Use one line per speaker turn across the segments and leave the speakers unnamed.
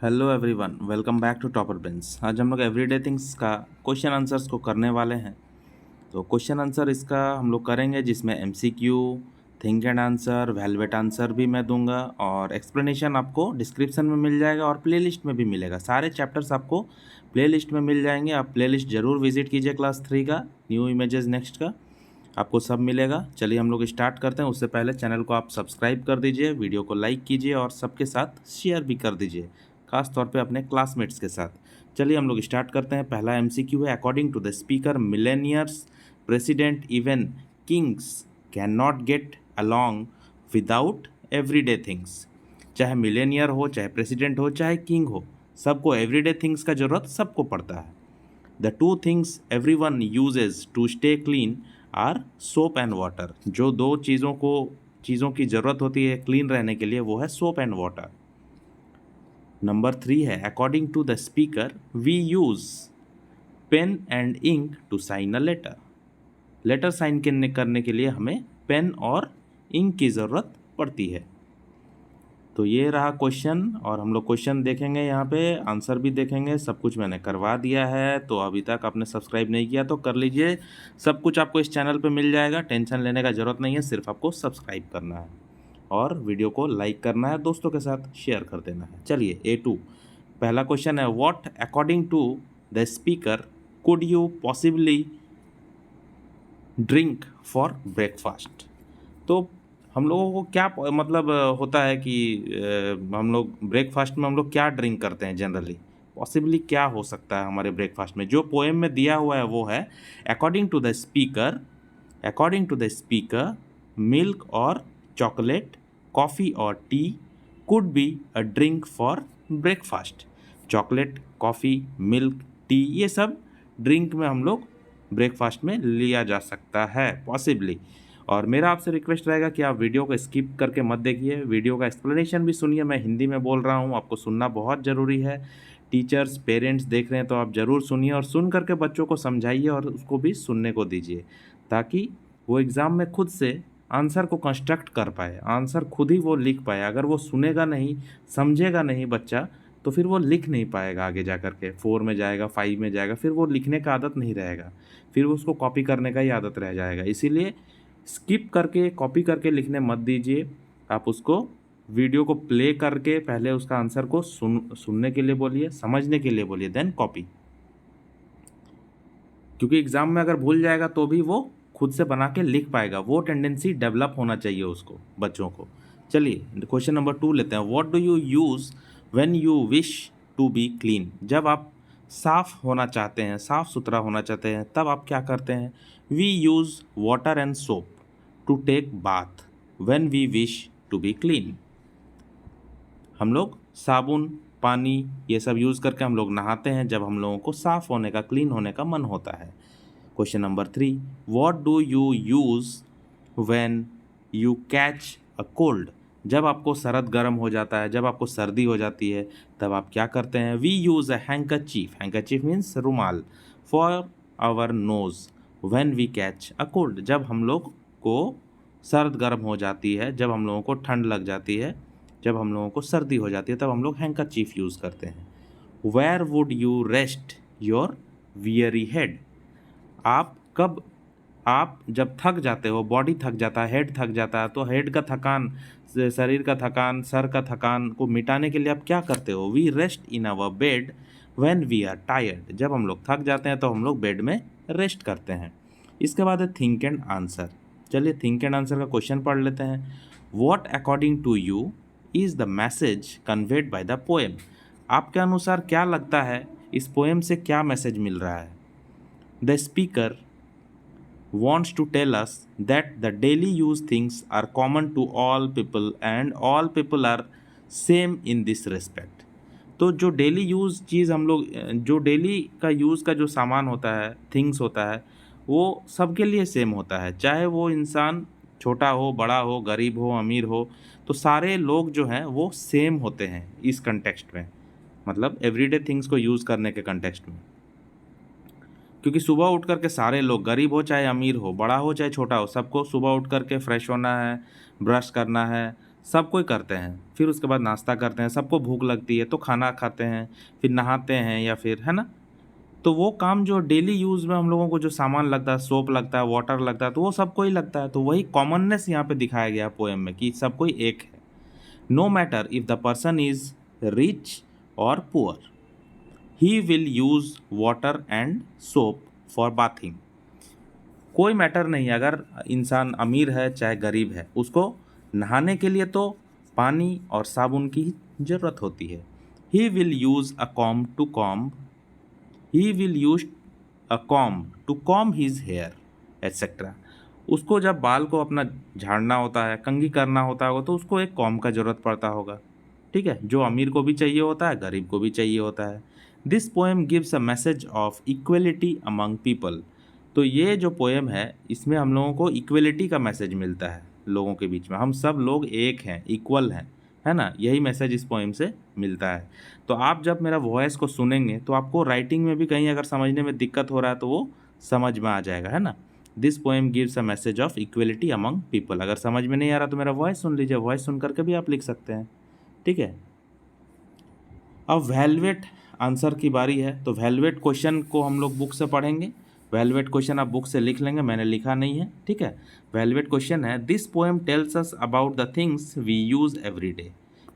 Hello everyone, welcome back to topper bench. आज हम लोग एवरीडे थिंग्स का क्वेश्चन आंसर्स को करने वाले हैं। तो क्वेश्चन आंसर इसका हम लोग करेंगे जिसमें MCQ, think and answer, velvet answer भी मैं दूंगा और एक्सप्लेनेशन आपको डिस्क्रिप्शन में मिल जाएगा और प्लेलिस्ट में भी मिलेगा। सारे चैप्टर्स आपको प्लेलिस्ट में मिल जाएंगे। आप प्लेलिस्ट ज़रूर विजिट कीजिए क्लास 3 का, न्यू इमेजेस नेक्स्ट का, आपको सब मिलेगा। चलिए हम लोग स्टार्ट करते हैं। उससे पहले चैनल को आप सब्सक्राइब कर दीजिए, वीडियो को लाइक कीजिए और सबके साथ शेयर भी कर दीजिए, खास तौर पे अपने क्लासमेट्स के साथ। चलिए हम लोग स्टार्ट करते हैं। पहला एमसीक्यू है, according to the speaker millionaires president even kings can not get along without everyday things. चाहे मिलेनियर हो, चाहे प्रेसिडेंट हो, चाहे किंग हो, सबको एवरीडे थिंग्स का ज़रूरत सबको पड़ता है। The two things everyone uses to stay clean are soap and water. जो दो चीज़ों की ज़रूरत होती है क्लीन रहने के लिए, वो है सोप एंड वाटर। नंबर 3 है, according to the speaker we use pen and ink to sign a letter. Letter sign करने के लिए हमें पेन और इंक की ज़रूरत पड़ती है। तो ये रहा क्वेश्चन और हम लोग क्वेश्चन देखेंगे, यहाँ पे आंसर भी देखेंगे। सब कुछ मैंने करवा दिया है, तो अभी तक आपने सब्सक्राइब नहीं किया तो कर लीजिए। सब कुछ आपको इस चैनल पे मिल जाएगा, टेंशन लेने का ज़रूरत नहीं है, सिर्फ आपको सब्सक्राइब करना है और वीडियो को लाइक करना है, दोस्तों के साथ शेयर कर देना है। चलिए A2 पहला क्वेश्चन है, what according to the speaker could you possibly drink for breakfast. तो हम लोगों को क्या मतलब होता है कि हम लोग ब्रेकफास्ट में हम लोग क्या ड्रिंक करते हैं जनरली, पॉसिबली क्या हो सकता है हमारे ब्रेकफास्ट में। जो पोएम में दिया हुआ है वो है, according to the speaker milk और चॉकलेट, कॉफ़ी और tea could be a drink for breakfast. Chocolate, coffee, milk, tea, ये सब ड्रिंक में हम लोग ब्रेकफास्ट में लिया जा सकता है पॉसिबली। और मेरा आपसे रिक्वेस्ट रहेगा कि आप वीडियो को स्किप करके मत देखिए, वीडियो का एक्सप्लेनेशन भी सुनिए। मैं हिंदी में बोल रहा हूँ, आपको सुनना बहुत ज़रूरी है। टीचर्स, पेरेंट्स देख रहे हैं तो आप ज़रूर सुनिए और सुन करके बच्चों को समझाइए और उसको भी सुनने को दीजिए, ताकि वो एग्ज़ाम में खुद से आंसर को कंस्ट्रक्ट कर पाए, आंसर खुद ही वो लिख पाए। अगर वो सुनेगा नहीं, समझेगा नहीं बच्चा, तो फिर वो लिख नहीं पाएगा। आगे जा कर के 4 में जाएगा, 5 में जाएगा, फिर वो लिखने का आदत नहीं रहेगा, फिर उसको कॉपी करने का ही आदत रह जाएगा। इसीलिए स्किप करके, कॉपी करके लिखने मत दीजिए। आप उसको वीडियो को प्ले करके पहले उसका आंसर को सुनने के लिए बोलिए, समझने के लिए बोलिए, देन कॉपी। क्योंकि एग्ज़ाम में अगर भूल जाएगा तो भी वो खुद से बना के लिख पाएगा। वो टेंडेंसी डेवलप होना चाहिए उसको, बच्चों को। चलिए क्वेश्चन नंबर 2 लेते हैं। What do you use when you wish to be clean. जब आप साफ़ होना चाहते हैं, साफ़ सुथरा होना चाहते हैं, तब आप क्या करते हैं। We use water and soap to take bath when we wish to be clean. हम लोग साबुन, पानी, ये सब यूज़ करके हम लोग नहाते हैं जब हम लोगों को साफ़ होने का, क्लीन होने का मन होता है। Question number 3, what do you use when you catch a cold. जब आपको सरद गर्म हो जाता है, जब आपको सर्दी हो जाती है, तब आप क्या करते हैं। We use a handkerchief, handkerchief means रुमाल, for our nose when we catch a cold. जब हम लोग को सर्द गर्म हो जाती है, जब हम लोगों को ठंड लग जाती है, जब हम लोगों को सर्दी हो जाती है, तब हम लोग हैंकरचीफ यूज़ करते हैं। Where would you rest your weary head. आप कब, आप जब थक जाते हो, बॉडी थक जाता है, हेड थक जाता है, तो हेड का थकान, शरीर का थकान, सर का थकान को मिटाने के लिए आप क्या करते हो। We rest in our bed when we are tired. जब हम लोग थक जाते हैं तो हम लोग बेड में रेस्ट करते हैं। इसके बाद है थिंक एंड आंसर। चलिए थिंक एंड आंसर का क्वेश्चन पढ़ लेते हैं। What according to you is the message conveyed by the poem. आपके अनुसार क्या लगता है इस पोएम से क्या मैसेज मिल रहा है। The speaker wants to tell us that the daily use things are common to all people and all people are same in this respect। तो जो डेली यूज़ चीज़ हम लोग, जो डेली का यूज़ का जो सामान होता है, थिंग्स होता है, वो सबके लिए सेम होता है। चाहे वो इंसान छोटा हो, बड़ा हो, गरीब हो, अमीर हो, तो सारे लोग जो हैं वो सेम होते हैं इस कंटेक्स्ट में, मतलब एवरीडे थिंग्स को यूज़ करने के कंटेक्स्ट में। क्योंकि सुबह उठ कर के सारे लोग, गरीब हो चाहे अमीर हो, बड़ा हो चाहे छोटा हो, सबको सुबह उठ कर के फ्रेश होना है, ब्रश करना है, सब कोई करते हैं, फिर उसके बाद नाश्ता करते हैं, सबको भूख लगती है तो खाना खाते हैं, फिर नहाते हैं या फिर, है ना। तो वो काम जो डेली यूज़ में हम लोगों को जो सामान लगता है, सोप लगता है, वाटर लगता है, तो वो सबको ही लगता है। तो वही कॉमननेस यहाँ पे दिखाया गया है पोएम में कि सब कोई एक है। No matter if the person is rich और poor, he will use water and soap for bathing. कोई मैटर नहीं अगर इंसान अमीर है चाहे गरीब है, उसको नहाने के लिए तो पानी और साबुन की ज़रूरत होती है। He will use a comb to comb, he will use a comb to comb his hair etcetera. उसको जब बाल को अपना झाड़ना होता है, कंघी करना होता होगा, तो उसको एक कॉम्ब का ज़रूरत पड़ता होगा। ठीक है, जो अमीर को भी चाहिए होता है, गरीब को भी चाहिए होता है। This poem gives a message of equality among people. तो ये जो पोएम है, इसमें हम लोगों को इक्वलिटी का मैसेज मिलता है लोगों के बीच में। हम सब लोग एक हैं, इक्वल हैं, है ना। यही मैसेज इस पोएम से मिलता है। तो आप जब मेरा वॉइस को सुनेंगे तो आपको राइटिंग में भी कहीं अगर समझने में दिक्कत हो रहा है तो वो समझ में आ जाएगा, है ना। This poem gives a message of equality among people. अगर समझ में नहीं आ रहा तो मेरा वॉइस सुन लीजिए, वॉइस सुन करके भी आप लिख सकते हैं। ठीक है। अब वैल्यूएट आंसर की बारी है। तो वैल्यूएट क्वेश्चन को हम लोग बुक से पढ़ेंगे। वैल्यूएट क्वेश्चन आप बुक से लिख लेंगे, मैंने लिखा नहीं है। ठीक है। वैल्यूएट क्वेश्चन है, this poem tells us about the things we use every day.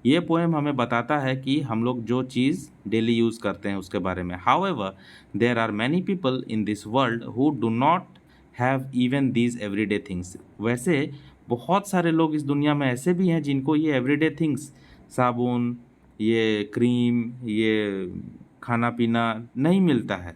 ये पोएम हमें बताता है कि हम लोग जो चीज़ डेली यूज़ करते हैं उसके बारे में। However there are many people in this world who do not have even these everyday things. वैसे बहुत सारे लोग इस दुनिया में ऐसे भी हैं जिनको ये एवरीडे थिंग्स, साबुन, ये क्रीम, ये खाना पीना नहीं मिलता है।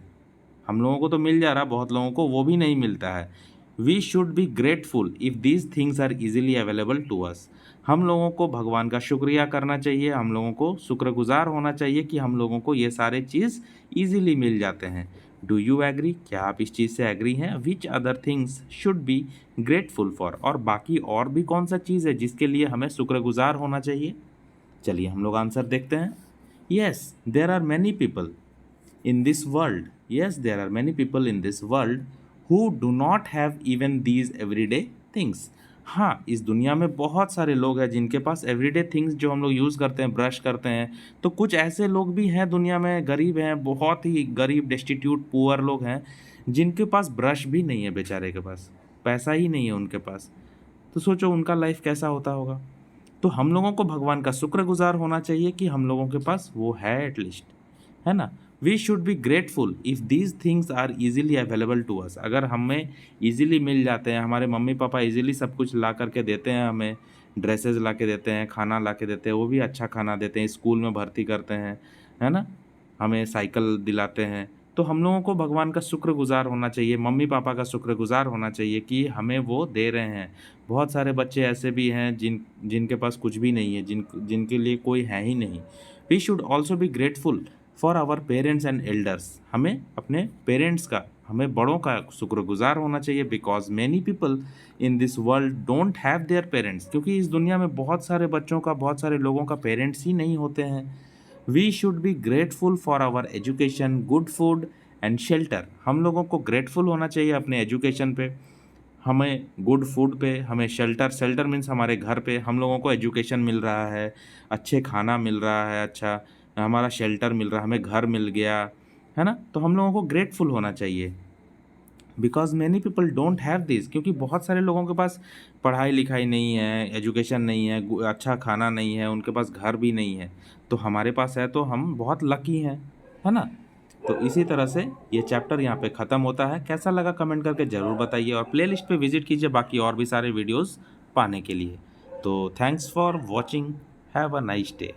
हम लोगों को तो मिल जा रहा, बहुत लोगों को वो भी नहीं मिलता है। We should be grateful if these things are easily available to us. हम लोगों को भगवान का शुक्रिया करना चाहिए, हम लोगों को शुक्रगुजार होना चाहिए कि हम लोगों को ये सारे चीज़ ईजिली मिल जाते हैं। Do you agree? क्या आप इस चीज़ से एग्री हैं? Which other things should be grateful for? और बाकी और भी कौन सा चीज़ है जिसके लिए हमें शुक्रगुजार होना चाहिए? चलिए हम लोग आंसर देखते हैं। Yes there are many people in this world, yes there are many people in this world who do not have even these everyday things. हाँ, इस दुनिया में बहुत सारे लोग हैं जिनके पास एवरीडे थिंग्स जो हम लोग यूज़ करते हैं, ब्रश करते हैं। तो कुछ ऐसे लोग भी हैं दुनिया में, गरीब हैं, बहुत ही गरीब, डेस्टिट्यूट, पुअर लोग हैं जिनके पास ब्रश भी नहीं है, बेचारे के पास पैसा ही नहीं है उनके पास। तो सोचो उनका लाइफ कैसा होता होगा। तो हम लोगों को भगवान का शुक्रगुजार होना चाहिए कि हम लोगों के पास वो है एटलीस्ट, है ना। We should be grateful if these things are easily available to us. अगर हमें ईजिली मिल जाते हैं, हमारे मम्मी पापा ईजिली सब कुछ ला करके देते हैं, हमें ड्रेसेस ला के देते हैं, खाना ला के देते हैं, वो भी अच्छा खाना देते हैं, स्कूल में भर्ती करते हैं, है ना, हमें साइकिल दिलाते हैं, तो हम लोगों को भगवान का शुक्रगुजार होना चाहिए, मम्मी पापा का शुक्रगुजार होना चाहिए कि हमें वो दे रहे हैं। बहुत सारे बच्चे ऐसे भी हैं जिनके पास कुछ भी नहीं है, जिनके लिए कोई है ही नहीं। We should also be grateful for our parents and elders. हमें अपने पेरेंट्स का, हमें बड़ों का शुक्रगुजार होना चाहिए। Because many people in this world don't have their parents. क्योंकि इस दुनिया में बहुत सारे बच्चों का, बहुत सारे लोगों का पेरेंट्स ही नहीं होते हैं। We should be grateful for our education, good food and shelter. हम लोगों को ग्रेटफुल होना चाहिए अपने एजुकेशन पे, हमें गुड फूड पे, हमें शेल्टर, शेल्टर मीन्स हमारे घर पे हम लोगों को एजुकेशन मिल रहा है, अच्छे खाना मिल रहा है, अच्छा हमारा शेल्टर मिल रहा है, हमें घर मिल गया, है ना। तो हम लोगों को ग्रेटफुल होना चाहिए। Because many people don't have this. क्योंकि बहुत सारे लोगों के पास पढ़ाई लिखाई नहीं है, एजुकेशन नहीं है, अच्छा खाना नहीं है, उनके पास घर भी नहीं है। तो हमारे पास है तो हम बहुत लकी हैं, है ना। तो इसी तरह से ये चैप्टर यहाँ पे ख़त्म होता है। कैसा लगा कमेंट करके ज़रूर बताइए, और प्लेलिस्ट पे विजिट कीजिए बाकी और भी सारे वीडियोस पाने के लिए। तो thanks for watching, have a nice day.